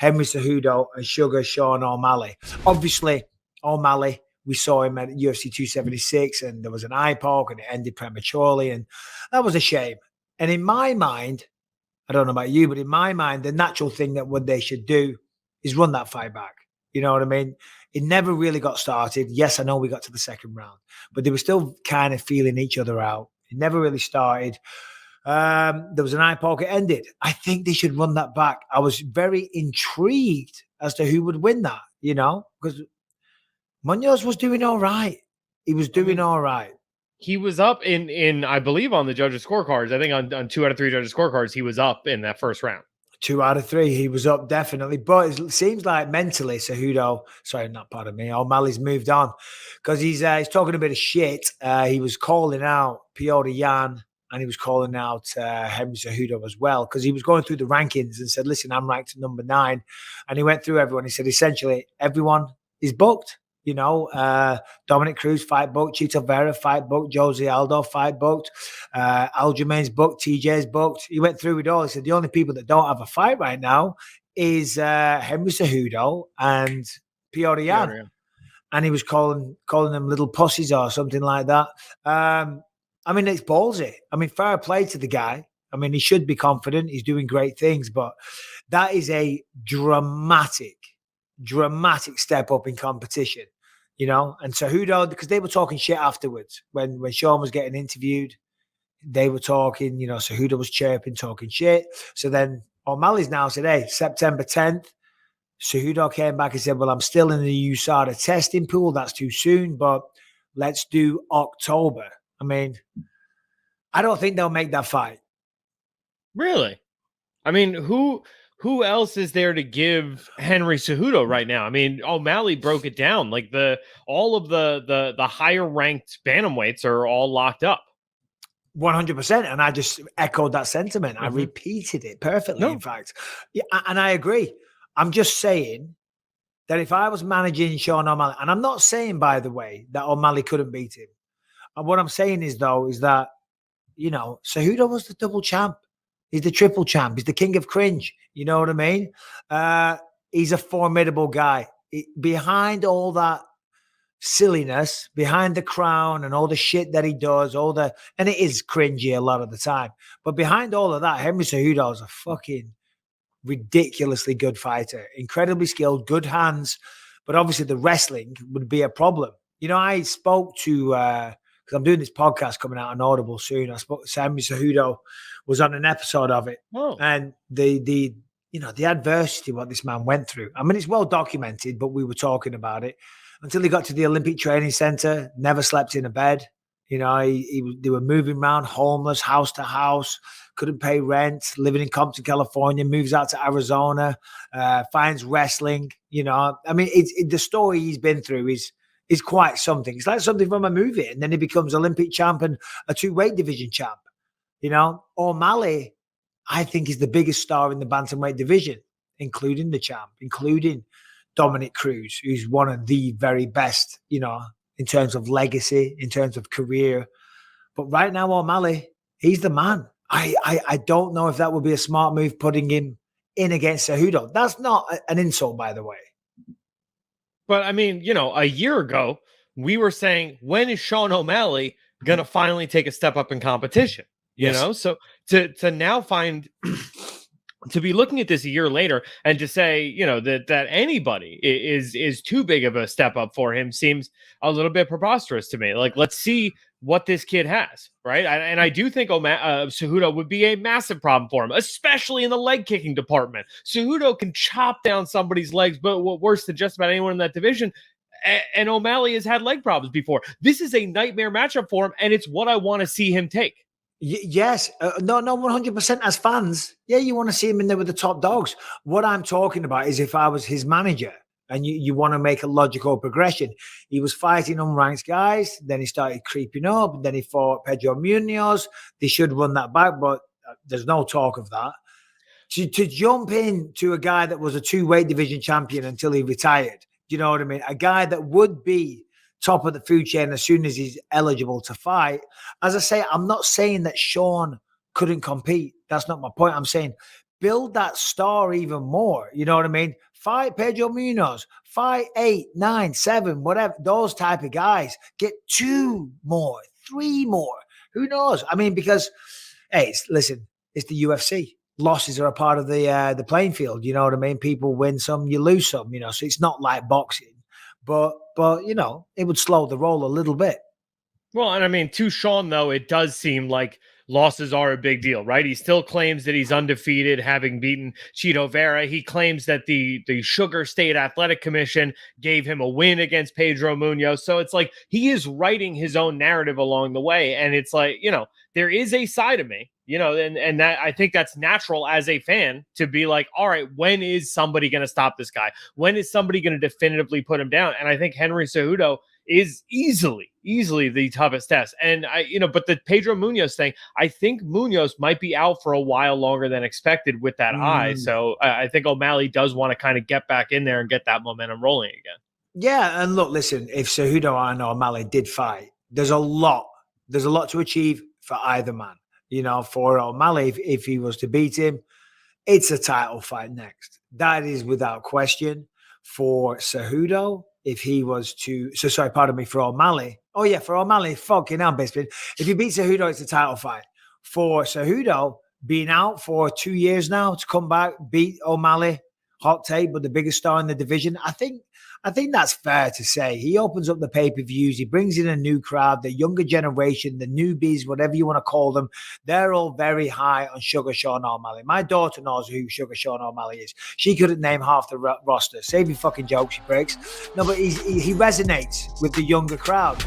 Henry Cejudo and Sugar Sean O'Malley. Obviously, O'Malley, we saw him at UFC 276 and there was an eye poke and it ended prematurely. And that was a shame. And in my mind, I don't know about you, but in my mind, the natural thing that what they should do is run that fight back. You know what I mean? It never really got started. Yes, I know we got to the second round, but they were still kind of feeling each other out. It never really started. There was an eye poke. It ended. I think they should run that back. I was very intrigued as to who would win that, because Munoz was doing all right. He was doing all right. He was up in I believe on the judges' scorecards. I think on 2 out of 3 judges' scorecards, he was up in that first round. 2 out of 3, he was up definitely. But it seems like mentally, O'Malley's moved on because he's talking a bit of shit. He was calling out Piotr Jan and he was calling out Henry Cejudo as well because he was going through the rankings and said, listen, I'm ranked number 9. And he went through everyone. He said, essentially, everyone is booked. Dominic Cruz, fight booked. Chito Vera, fight booked. Jose Aldo, fight booked. Aljamain's booked. TJ's booked. He went through it all. He said the only people that don't have a fight right now is Henry Cejudo and Piotr Jan. And he was calling them little pussies or something like that. It's ballsy. Fair play to the guy. He should be confident. He's doing great things, but that is a dramatic step up in competition, and Cejudo, because they were talking shit afterwards when Sean was getting interviewed, they were talking, Cejudo was chirping, talking shit. So then O'Malley's now said, hey, September 10th, Cejudo came back and said, well, I'm still in the USADA testing pool. That's too soon, but let's do October. I don't think they'll make that fight. Really? Who else is there to give Henry Cejudo right now? O'Malley broke it down. Like all of the higher ranked bantamweights are all locked up. 100%. And I just echoed that sentiment. I repeated it perfectly, in fact. Yeah, and I agree. I'm just saying that if I was managing Sean O'Malley, and I'm not saying, by the way, that O'Malley couldn't beat him. And what I'm saying is that, Cejudo was the double champ. He's the triple champ. He's the king of cringe. You know what I mean? He's a formidable guy. Behind all that silliness, behind the crown and all the shit that he does, and it is cringy a lot of the time. But behind all of that, Henry Cejudo is a fucking ridiculously good fighter. Incredibly skilled, good hands. But obviously the wrestling would be a problem. I spoke to, because I'm doing this podcast coming out on Audible soon. I spoke to Henry Cejudo, was on an episode of it. Oh. And the adversity what this man went through. It's well documented, but we were talking about it until he got to the Olympic Training Center, never slept in a bed. They were moving around, homeless, house to house, couldn't pay rent, living in Compton, California, moves out to Arizona, finds wrestling. The story he's been through is quite something. It's like something from a movie. And then he becomes Olympic champ and a 2-weight division champ. O'Malley, I think, is the biggest star in the bantamweight division, including the champ, including Dominic Cruz, who's one of the very best, in terms of legacy, in terms of career. But right now, O'Malley, he's the man. I don't know if that would be a smart move, putting him in against Cejudo. That's not an insult, by the way. But a year ago, we were saying, when is Sean O'Malley going to finally take a step up in competition? So to now find, to be looking at this a year later and to say, that anybody is too big of a step up for him seems a little bit preposterous to me. Like, let's see what this kid has, right? And I do think Cejudo would be a massive problem for him, especially in the leg kicking department. Cejudo can chop down somebody's legs, but worse than just about anyone in that division. And O'Malley has had leg problems before. This is a nightmare matchup for him, and it's what I want to see him take. Yes. No, 100% as fans. Yeah, you want to see him in there with the top dogs. What I'm talking about is if I was his manager and you want to make a logical progression. He was fighting unranked guys. Then he started creeping up. Then he fought Pedro Munoz. They should run that back, but there's no talk of that. To jump in to a guy that was a 2-weight division champion until he retired, you know what I mean? A guy that would be top of the food chain as soon as he's eligible to fight. As I say, I'm not saying that Sean couldn't compete. That's not my point. I'm saying build that star even more. You know what I mean? Fight Pedro Munoz, fight 8, 9, 7, whatever, those type of guys. Get 2 more, 3 more. Who knows? I mean, because, hey, listen, it's the UFC. Losses are a part of the playing field. You know what I mean? People win some, you lose some, so it's not like boxing. But it would slow the roll a little bit. Well, and I mean, to Sean, though, it does seem like losses are a big deal, right? He still claims that he's undefeated, having beaten Chito Vera. He claims that the Sugar State Athletic Commission gave him a win against Pedro Munoz. So it's like he is writing his own narrative along the way. And it's like, there is a side of me, and that I think that's natural as a fan to be like, all right, when is somebody going to stop this guy? When is somebody going to definitively put him down? And I think Henry Cejudo is easily the toughest test. And but the Pedro Munoz thing, I think Munoz might be out for a while longer than expected with that eye. So I think OMalley does want to kind of get back in there and get that momentum rolling again. Yeah, and look, listen, if Cejudo and OMalley did fight, there's a lot to achieve for either man. For OMalley, if he was to beat him, it's a title fight next. That is without question. For Cejudo, if he was to, for OMalley. Oh yeah, for OMalley, fucking hell, Bisping. If he beats Cejudo, it's a title fight. For Cejudo, being out for 2 years now to come back, beat OMalley, hot take, but the biggest star in the division, I think that's fair to say. He opens up the pay-per-views. He brings in a new crowd, the younger generation, the newbies, whatever you want to call them. They're all very high on Sugar Sean O'Malley. My daughter knows who Sugar Sean O'Malley is. She couldn't name half the roster. Save your fucking jokes, you breaks. No, but he resonates with the younger crowd.